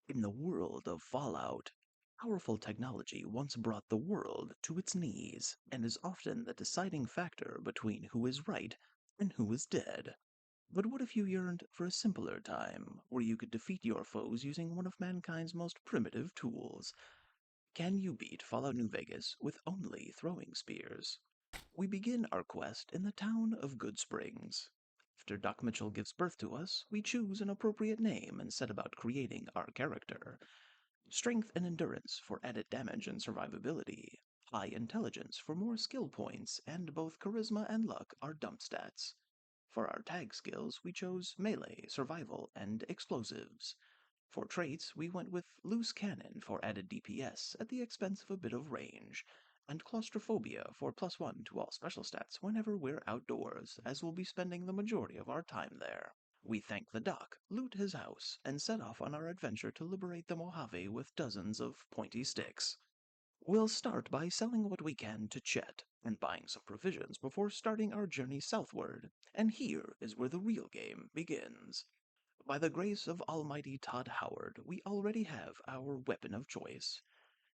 In the world of Fallout, powerful technology once brought the world to its knees and is often the deciding factor between who is right and who is dead. But what if you yearned for a simpler time, where you could defeat your foes using one of mankind's most primitive tools? Can you beat Fallout New Vegas with only throwing spears? We begin our quest in the town of Good Springs. After Doc Mitchell gives birth to us, we choose an appropriate name and set about creating our character. Strength and endurance for added damage and survivability. High intelligence for more skill points, and both charisma and luck are dump stats. For our tag skills, we chose melee, survival, and explosives. For traits, we went with loose cannon for added DPS at the expense of a bit of range, and claustrophobia for +1 to all special stats whenever we're outdoors, as we'll be spending the majority of our time there. We thank the doc, loot his house, and set off on our adventure to liberate the Mojave with dozens of pointy sticks. We'll start by selling what we can to Chet and buying some provisions before starting our journey southward, and here is where the real game begins. By the grace of Almighty Todd Howard, we already have our weapon of choice.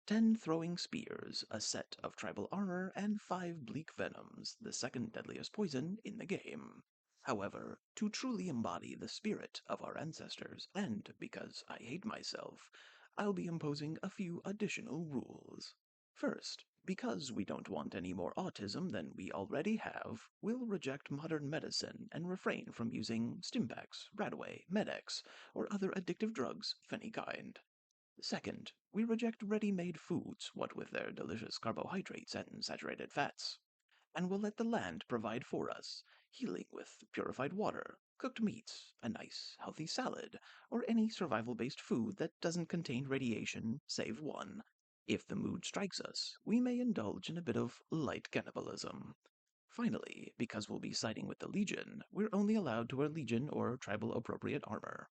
10 throwing spears, a set of tribal armor, and 5 bleak venoms, the second deadliest poison in the game. However, to truly embody the spirit of our ancestors, and because I hate myself, I'll be imposing a few additional rules. First, because we don't want any more autism than we already have, we'll reject modern medicine and refrain from using Stimpaks, Radaway, Med-X, or other addictive drugs of any kind. Second, we reject ready-made foods, what with their delicious carbohydrates and saturated fats, and will let the land provide for us, healing with purified water, cooked meats, a nice, healthy salad, or any survival-based food that doesn't contain radiation, save one. If the mood strikes us, we may indulge in a bit of light cannibalism. Finally, because we'll be siding with the Legion, we're only allowed to wear Legion or tribal-appropriate armor.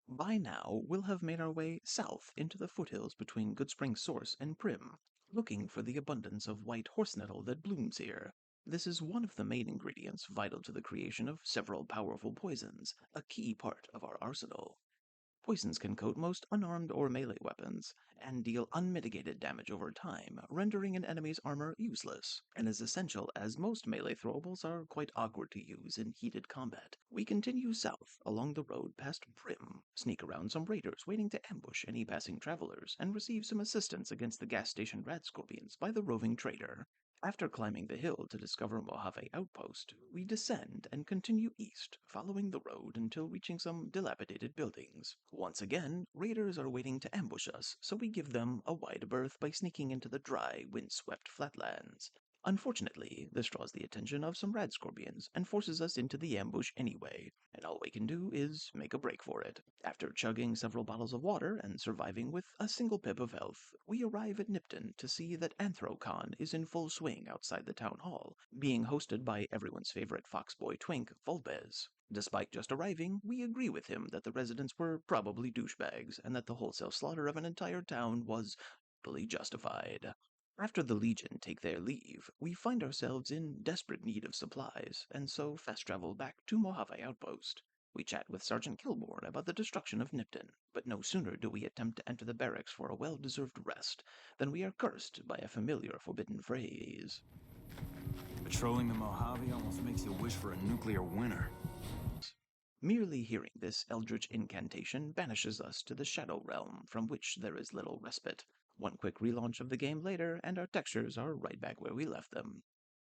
By now, we'll have made our way south into the foothills between Goodsprings Source and Prim, looking for the abundance of white horse nettle that blooms here. This is one of the main ingredients vital to the creation of several powerful poisons, a key part of our arsenal. Poisons can coat most unarmed or melee weapons, and deal unmitigated damage over time, rendering an enemy's armor useless, and as essential as most melee throwables are quite awkward to use in heated combat. We continue south along the road past Prim, sneak around some raiders waiting to ambush any passing travelers, and receive some assistance against the gas station rat scorpions by the roving trader. After climbing the hill to discover Mojave Outpost, we descend and continue east, following the road until reaching some dilapidated buildings. Once again, raiders are waiting to ambush us, so we give them a wide berth by sneaking into the dry, windswept flatlands. Unfortunately, this draws the attention of some rad scorpions and forces us into the ambush anyway, and all we can do is make a break for it. After chugging several bottles of water and surviving with a single pip of health, we arrive at Nipton to see that AnthroCon is in full swing outside the town hall, being hosted by everyone's favorite foxboy twink, Volbez. Despite just arriving, we agree with him that the residents were probably douchebags, and that the wholesale slaughter of an entire town was totally justified. After the Legion take their leave, we find ourselves in desperate need of supplies, and so fast travel back to Mojave Outpost. We chat with Sergeant Kilbourne about the destruction of Nipton, but no sooner do we attempt to enter the barracks for a well-deserved rest than we are cursed by a familiar forbidden phrase. Patrolling the Mojave almost makes you wish for a nuclear winter. Merely hearing this eldritch incantation banishes us to the Shadow Realm, from which there is little respite. One quick relaunch of the game later, and our textures are right back where we left them.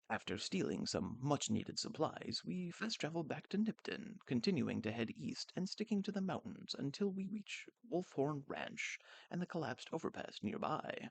After stealing some much-needed supplies, we fast travel back to Nipton, continuing to head east and sticking to the mountains until we reach Wolfhorn Ranch and the collapsed overpass nearby.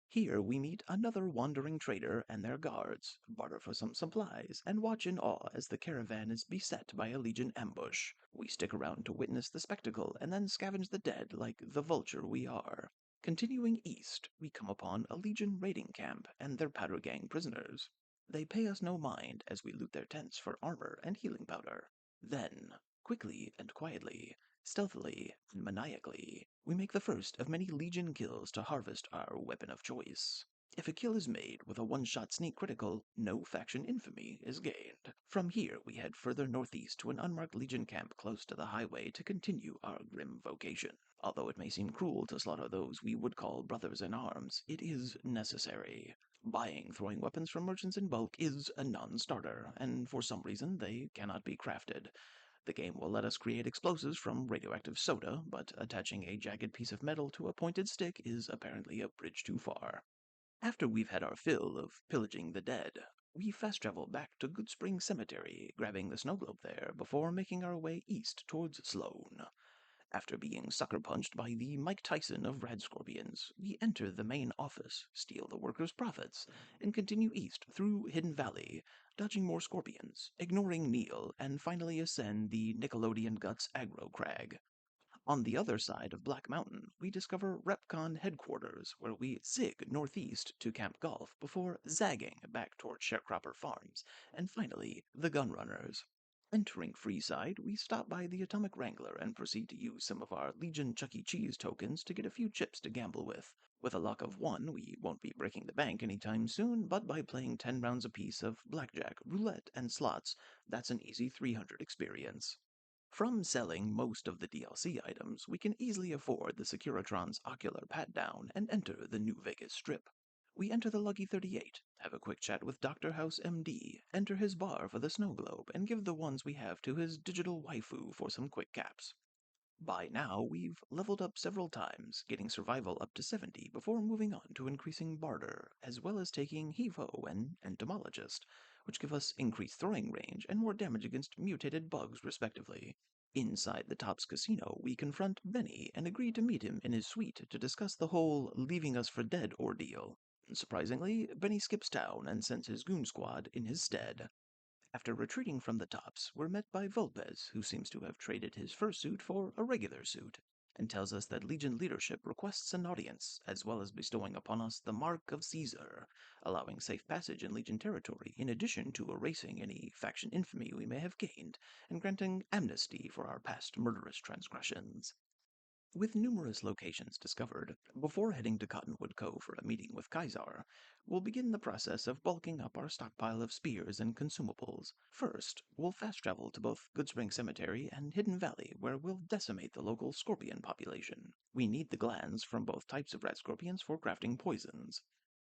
Here we meet another wandering trader and their guards, barter for some supplies, and watch in awe as the caravan is beset by a Legion ambush. We stick around to witness the spectacle and then scavenge the dead like the vulture we are. Continuing east, we come upon a Legion raiding camp and their powder gang prisoners. They pay us no mind as we loot their tents for armor and healing powder. Then, quickly and quietly, stealthily and maniacally, we make the first of many Legion kills to harvest our weapon of choice. If a kill is made with a one-shot sneak critical, no faction infamy is gained. From here, we head further northeast to an unmarked Legion camp close to the highway to continue our grim vocation. Although it may seem cruel to slaughter those we would call brothers in arms, it is necessary. Buying throwing weapons from merchants in bulk is a non starter, and for some reason they cannot be crafted. The game will let us create explosives from radioactive soda, but attaching a jagged piece of metal to a pointed stick is apparently a bridge too far. After we've had our fill of pillaging the dead, we fast travel back to Good Spring Cemetery, grabbing the snow globe there before making our way east towards Sloan. After being sucker punched by the Mike Tyson of Rad Scorpions, we enter the main office, steal the workers' profits, and continue east through Hidden Valley, dodging more scorpions, ignoring Neil, and finally ascend the Nickelodeon Guts aggro crag. On the other side of Black Mountain, we discover RepCon headquarters, where we zig northeast to Camp Golf before zagging back toward Sharecropper Farms, and finally, the Gunrunners. Entering Freeside, we stop by the Atomic Wrangler and proceed to use some of our Legion Chuck E. Cheese tokens to get a few chips to gamble with. With a luck of 1, we won't be breaking the bank anytime soon, but by playing 10 rounds apiece of blackjack, roulette, and slots, that's an easy 300 experience. From selling most of the DLC items, we can easily afford the Securitron's ocular pat-down and enter the New Vegas Strip. We enter the Lucky 38, have a quick chat with Dr. House MD, enter his bar for the snow globe, and give the ones we have to his digital waifu for some quick caps. By now, we've leveled up several times, getting survival up to 70 before moving on to increasing barter, as well as taking Heave-Ho and Entomologist, which give us increased throwing range and more damage against mutated bugs, respectively. Inside the Tops Casino, we confront Benny and agree to meet him in his suite to discuss the whole leaving us for dead ordeal. Surprisingly, Benny skips town and sends his goon squad in his stead. After retreating from the Tops, we're met by Vulpes, who seems to have traded his fursuit for a regular suit, and tells us that Legion leadership requests an audience, as well as bestowing upon us the Mark of Caesar, allowing safe passage in Legion territory, in addition to erasing any faction infamy we may have gained, and granting amnesty for our past murderous transgressions. With numerous locations discovered, before heading to Cottonwood Cove for a meeting with Kaisar, we'll begin the process of bulking up our stockpile of spears and consumables. First, we'll fast travel to both Goodspring Cemetery and Hidden Valley, where we'll decimate the local scorpion population. We need the glands from both types of rat scorpions for crafting poisons.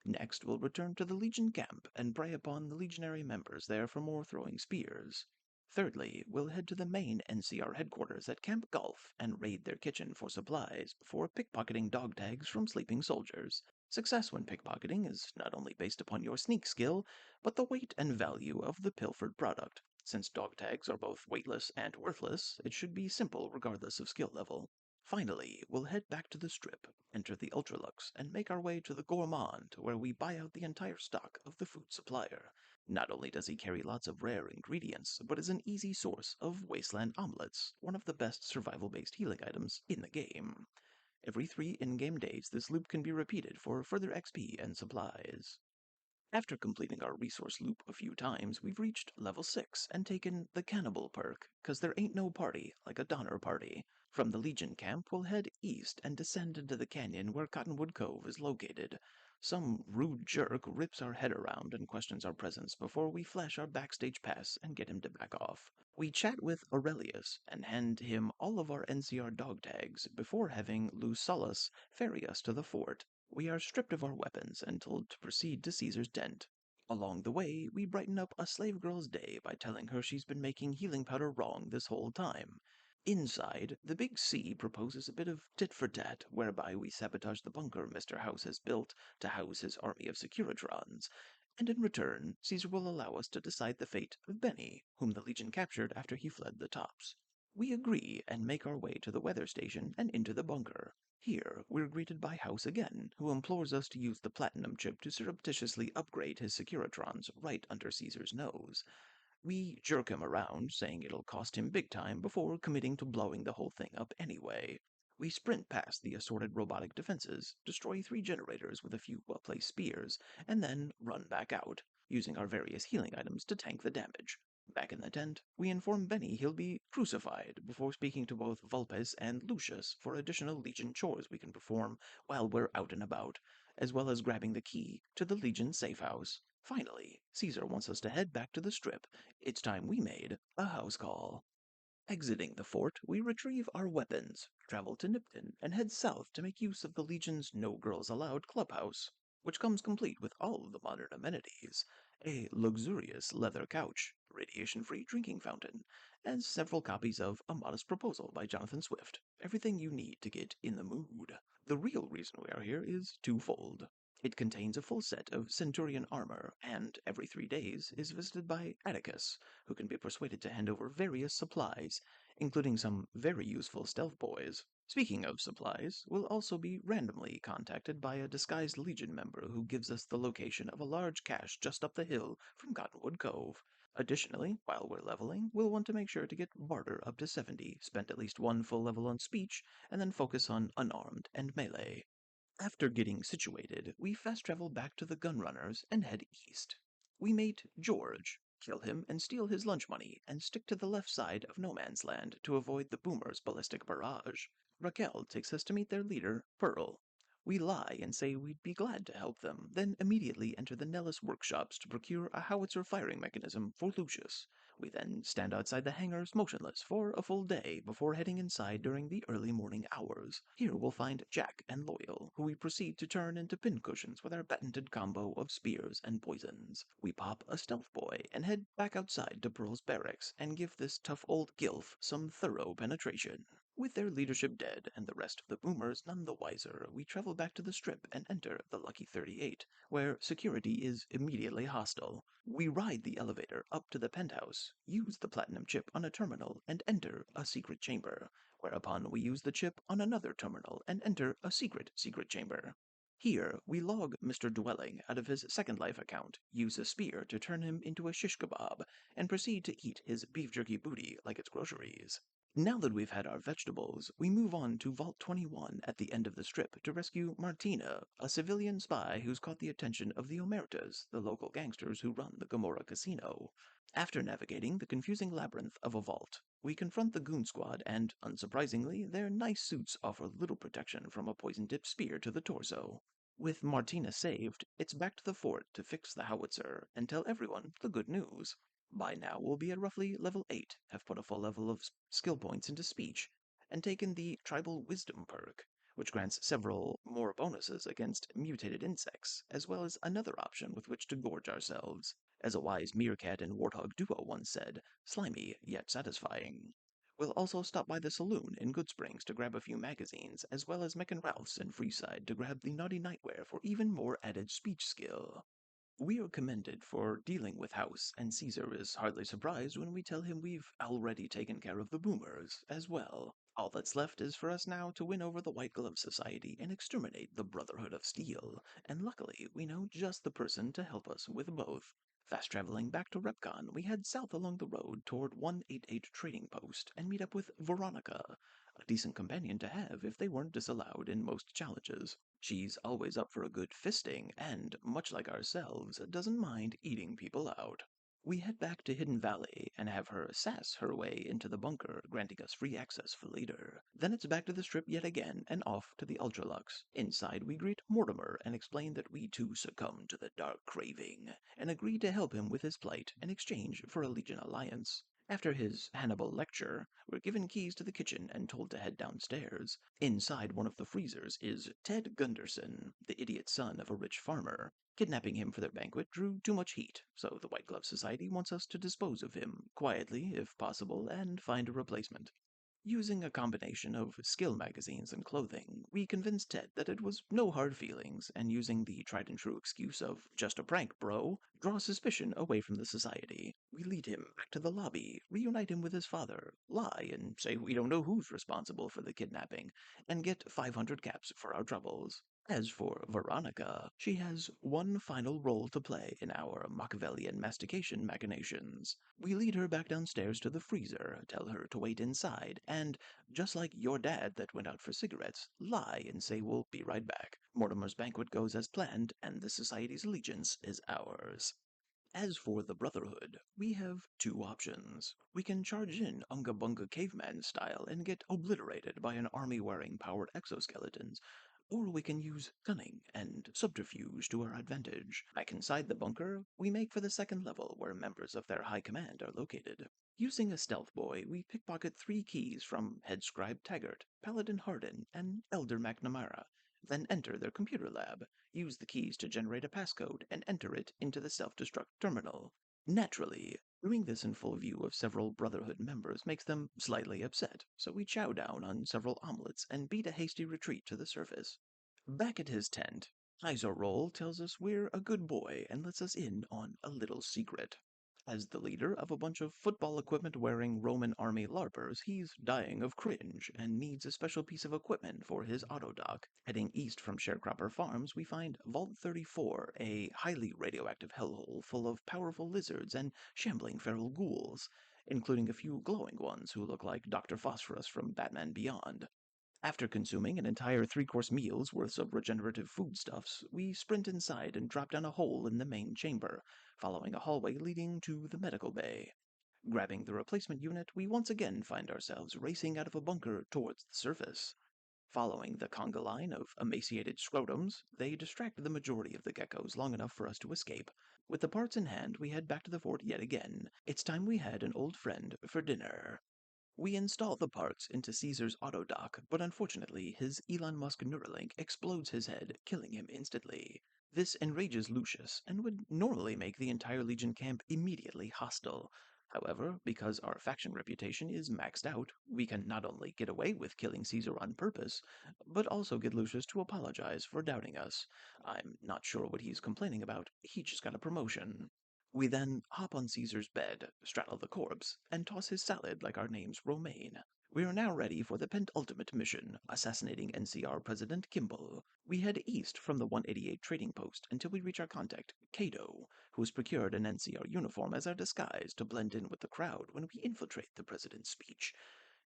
Next, we'll return to the Legion camp and prey upon the legionary members there for more throwing spears. Thirdly, we'll head to the main NCR headquarters at Camp Golf and raid their kitchen for supplies before pickpocketing dog tags from sleeping soldiers. Success when pickpocketing is not only based upon your sneak skill, but the weight and value of the pilfered product. Since dog tags are both weightless and worthless, it should be simple regardless of skill level. Finally, we'll head back to the Strip, enter the Ultralux, and make our way to the Gourmand, where we buy out the entire stock of the food supplier. Not only does he carry lots of rare ingredients, but is an easy source of wasteland omelets, one of the best survival-based healing items in the game. Every 3 in-game days, this loop can be repeated for further XP and supplies. After completing our resource loop a few times, we've reached level 6 and taken the Cannibal perk, 'cause there ain't no party like a Donner Party. From the Legion camp, we'll head east and descend into the canyon where Cottonwood Cove is located. Some rude jerk rips our head around and questions our presence before we flash our backstage pass and get him to back off. We chat with Aurelius and hand him all of our NCR dog tags before having Lucullus ferry us to the fort. We are stripped of our weapons and told to proceed to Caesar's tent. Along the way, we brighten up a slave girl's day by telling her she's been making healing powder wrong this whole time. Inside, the Big C proposes a bit of tit for tat, whereby we sabotage the bunker Mr. House has built to house his army of Securitrons, and in return, Caesar will allow us to decide the fate of Benny, whom the Legion captured after he fled the Tops. We agree and make our way to the weather station and into the bunker. Here, we're greeted by House again, who implores us to use the platinum chip to surreptitiously upgrade his Securitrons right under Caesar's nose. We jerk him around, saying it'll cost him big time before committing to blowing the whole thing up anyway. We sprint past the assorted robotic defenses, destroy 3 generators with a few well-placed spears, and then run back out, using our various healing items to tank the damage. Back in the tent, we inform Benny he'll be crucified before speaking to both Vulpes and Lucius for additional Legion chores we can perform while we're out and about, as well as grabbing the key to the Legion safe house. Finally, Caesar wants us to head back to the Strip. It's time we made a house call. Exiting the fort, we retrieve our weapons, Travel to Nipton and head south to make use of the Legion's No Girls Allowed clubhouse, which comes complete with all of the modern amenities: a luxurious leather couch, radiation free drinking fountain, and several copies of A Modest Proposal by Jonathan Swift. Everything you need to get in the mood. The real reason we are here is twofold. It contains a full set of Centurion armor, and every 3 days is visited by Atticus, who can be persuaded to hand over various supplies, including some very useful stealth boys. Speaking of supplies, we'll also be randomly contacted by a disguised Legion member who gives us the location of a large cache just up the hill from Cottonwood Cove. Additionally, while we're leveling, we'll want to make sure to get Barter up to 70, spend at least one full level on speech, and then focus on unarmed and melee. After getting situated, we fast travel back to the Gunrunners and head east. We meet George, kill him and steal his lunch money, and stick to the left side of No Man's Land to avoid the Boomers' ballistic barrage. Raquel takes us to meet their leader, Pearl. We lie and say we'd be glad to help them, then immediately enter the Nellis workshops to procure a howitzer firing mechanism for Lucius. We then stand outside the hangars motionless for a full day before heading inside during the early morning hours. Here we'll find Jack and Loyal, who we proceed to turn into pincushions with our patented combo of spears and poisons. We pop a stealth boy and head back outside to Pearl's barracks and give this tough old gilf some thorough penetration. With their leadership dead and the rest of the boomers none the wiser, we travel back to the strip and enter the Lucky 38, where security is immediately hostile. We ride the elevator up to the penthouse, use the platinum chip on a terminal, and enter a secret chamber, whereupon we use the chip on another terminal and enter a secret chamber. Here, we log Mr. Dwelling out of his Second Life account, use a spear to turn him into a shish kebab, and proceed to eat his beef jerky booty like it's groceries. Now that we've had our vegetables, we move on to Vault 21 at the end of the strip to rescue Martina, a civilian spy who's caught the attention of the Omertas, the local gangsters who run the Gomorrah Casino. After navigating the confusing labyrinth of a vault, we confront the goon squad and, unsurprisingly, their nice suits offer little protection from a poison-tipped spear to the torso. With Martina saved, it's back to the fort to fix the howitzer and tell everyone the good news. By now we'll be at roughly level 8, have put a full level of skill points into speech, and taken the Tribal Wisdom perk, which grants several more bonuses against mutated insects, as well as another option with which to gorge ourselves. As a wise meerkat and warthog duo once said, slimy yet satisfying. We'll also stop by the saloon in Goodsprings to grab a few magazines, as well as Meccan Ralph's in Freeside to grab the naughty nightwear for even more added speech skill. We are commended for dealing with House, and Caesar is hardly surprised when we tell him we've already taken care of the boomers as well. All that's left is for us now to win over the White Glove Society and exterminate the Brotherhood of Steel, and luckily we know just the person to help us with both. Fast traveling back to Repcon, we head south along the road toward 188 Trading Post and meet up with Veronica, a decent companion to have if they weren't disallowed in most challenges. She's always up for a good fisting, and, much like ourselves, doesn't mind eating people out. We head back to Hidden Valley and have her sass her way into the bunker, granting us free access for later. Then it's back to the strip yet again and off to the Ultralux. Inside, we greet Mortimer and explain that we too succumb to the dark craving, and agree to help him with his plight in exchange for a Legion alliance. After his Hannibal lecture, we're given keys to the kitchen and told to head downstairs. Inside one of the freezers is Ted Gunderson, the idiot son of a rich farmer. Kidnapping him for their banquet drew too much heat, so the White Glove Society wants us to dispose of him, quietly if possible, and find a replacement. Using a combination of skill magazines and clothing, we convinced Ted that it was no hard feelings, and using the tried and true excuse of just a prank, bro, draw suspicion away from the society. We lead him back to the lobby, reunite him with his father, lie and say we don't know who's responsible for the kidnapping, and get 500 caps for our troubles. As for Veronica, she has one final role to play in our Machiavellian mastication machinations. We lead her back downstairs to the freezer, tell her to wait inside, and, just like your dad that went out for cigarettes, lie and say we'll be right back. Mortimer's banquet goes as planned, and the Society's allegiance is ours. As for the Brotherhood, we have two options. We can charge in Unga Bunga caveman style and get obliterated by an army wearing powered exoskeletons, or we can use cunning and subterfuge to our advantage. Back inside the bunker, we make for the second level where members of their high command are located. Using a stealth boy, we pickpocket 3 keys from Head Scribe Taggart, Paladin Hardin, and Elder McNamara, then enter their computer lab, use the keys to generate a passcode, and enter it into the self-destruct terminal. Naturally, doing this in full view of several Brotherhood members makes them slightly upset, so we chow down on several omelets and beat a hasty retreat to the surface. Back at his tent, Iso Roll tells us we're a good boy and lets us in on a little secret. As the leader of a bunch of football equipment wearing Roman army LARPers, he's dying of cringe and needs a special piece of equipment for his autodock. Heading east from Sharecropper Farms, we find Vault 34, a highly radioactive hellhole full of powerful lizards and shambling feral ghouls, including a few glowing ones who look like Dr. Phosphorus from Batman Beyond. After consuming an entire 3-course meal's worth of regenerative foodstuffs, we sprint inside and drop down a hole in the main chamber, following a hallway leading to the medical bay. Grabbing the replacement unit, we once again find ourselves racing out of a bunker towards the surface. Following the conga line of emaciated scrotums, they distract the majority of the geckos long enough for us to escape. With the parts in hand, we head back to the fort yet again. It's time we had an old friend for dinner. We install the parts into Caesar's autodock, but unfortunately, his Elon Musk Neuralink explodes his head, killing him instantly. This enrages Lucius, and would normally make the entire Legion camp immediately hostile. However, because our faction reputation is maxed out, we can not only get away with killing Caesar on purpose, but also get Lucius to apologize for doubting us. I'm not sure what he's complaining about, he just got a promotion. We then hop on Caesar's bed, straddle the corpse, and toss his salad like our name's Romaine. We are now ready for the penultimate mission, assassinating NCR President Kimball. We head east from the 188 trading post until we reach our contact, Cato, who has procured an NCR uniform as our disguise to blend in with the crowd when we infiltrate the president's speech.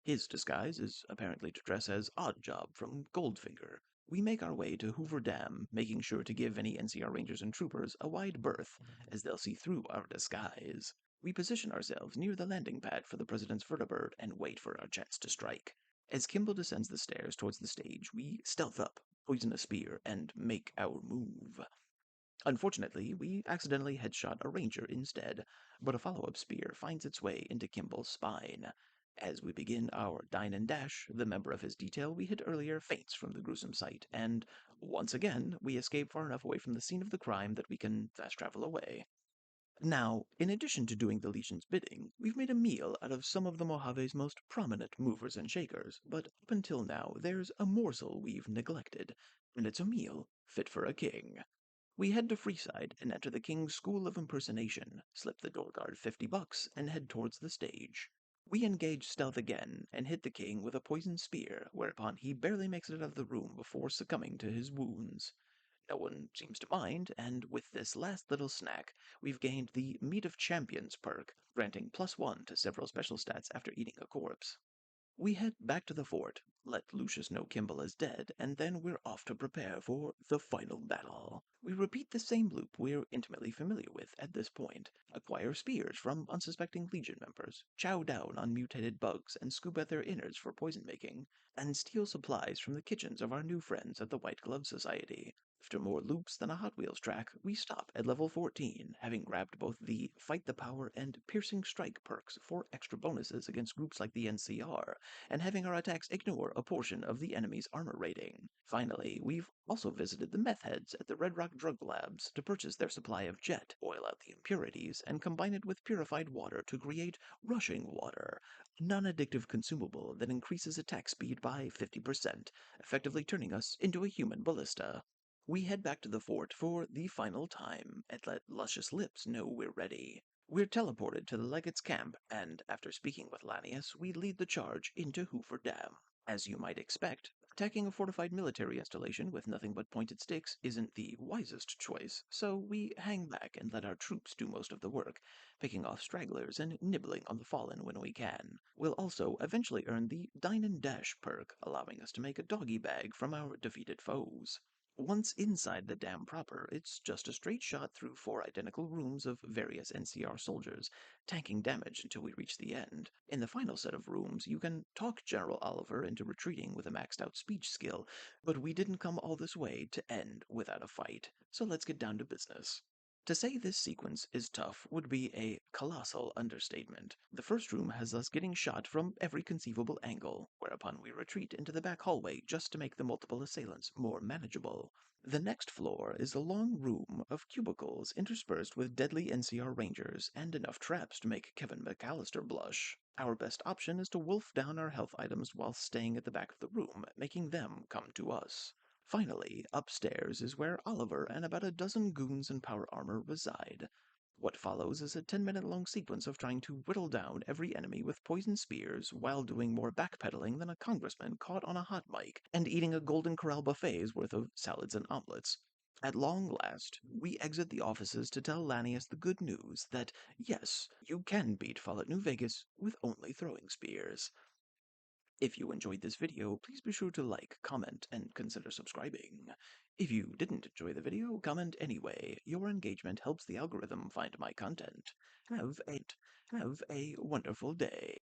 His disguise is apparently to dress as Oddjob from Goldfinger. We make our way to Hoover Dam, making sure to give any NCR Rangers and troopers a wide berth, as they'll see through our disguise. We position ourselves near the landing pad for the president's vertibird and wait for our chance to strike. As Kimball descends the stairs towards the stage, we stealth up, poison a spear, and make our move. Unfortunately, we accidentally headshot a ranger instead, but a follow-up spear finds its way into Kimball's spine. As we begin our dine and dash, the member of his detail we hit earlier faints from the gruesome sight, and once again, we escape far enough away from the scene of the crime that we can fast travel away. Now, in addition to doing the Legion's bidding, we've made a meal out of some of the Mojave's most prominent movers and shakers, but up until now, there's a morsel we've neglected, and it's a meal fit for a king. We head to Freeside and enter the King's School of Impersonation, slip the door guard $50, and head towards the stage. We engage stealth again and hit the king with a poisoned spear, whereupon he barely makes it out of the room before succumbing to his wounds. No one seems to mind, and with this last little snack, we've gained the Meat of Champions perk, granting +1 to several special stats after eating a corpse. We head back to the fort, let Lucius know Kimball is dead, and then we're off to prepare for the final battle. We repeat the same loop we're intimately familiar with at this point, acquire spears from unsuspecting Legion members, chow down on mutated bugs and scoop at their innards for poison making, and steal supplies from the kitchens of our new friends at the White Glove Society. After more loops than a Hot Wheels track, we stop at level 14, having grabbed both the Fight the Power and Piercing Strike perks for extra bonuses against groups like the NCR, and having our attacks ignore a portion of the enemy's armor rating. Finally, we've also visited the meth heads at the Red Rock Drug Labs to purchase their supply of jet, oil out the impurities, and combine it with purified water to create rushing water, a non-addictive consumable that increases attack speed by 50%, effectively turning us into a human ballista. We head back to the fort for the final time and let Luscious Lips know we're ready. We're teleported to the Legate's camp, and after speaking with Lanius, we lead the charge into Hoover Dam. As you might expect, attacking a fortified military installation with nothing but pointed sticks isn't the wisest choice, so we hang back and let our troops do most of the work, picking off stragglers and nibbling on the fallen when we can. We'll also eventually earn the Dine and Dash perk, allowing us to make a doggy bag from our defeated foes. Once inside the dam proper, it's just a straight shot through four identical rooms of various NCR soldiers, tanking damage until we reach the end. In the final set of rooms, you can talk General Oliver into retreating with a maxed out speech skill, but we didn't come all this way to end without a fight, so let's get down to business. To say this sequence is tough would be a colossal understatement. The first room has us getting shot from every conceivable angle, whereupon we retreat into the back hallway just to make the multiple assailants more manageable. The next floor is a long room of cubicles interspersed with deadly NCR Rangers and enough traps to make Kevin McAllister blush. Our best option is to wolf down our health items while staying at the back of the room, making them come to us. Finally, upstairs is where Oliver and about a dozen goons in power armor reside. What follows is a 10-minute long sequence of trying to whittle down every enemy with poison spears while doing more backpedaling than a congressman caught on a hot mic and eating a Golden Corral buffet's worth of salads and omelets. At long last, we exit the offices to tell Lanius the good news that, yes, you can beat Fallout New Vegas with only throwing spears. If you enjoyed this video, please be sure to like, comment, and consider subscribing. If you didn't enjoy the video, comment anyway. Your engagement helps the algorithm find my content. Have a wonderful day.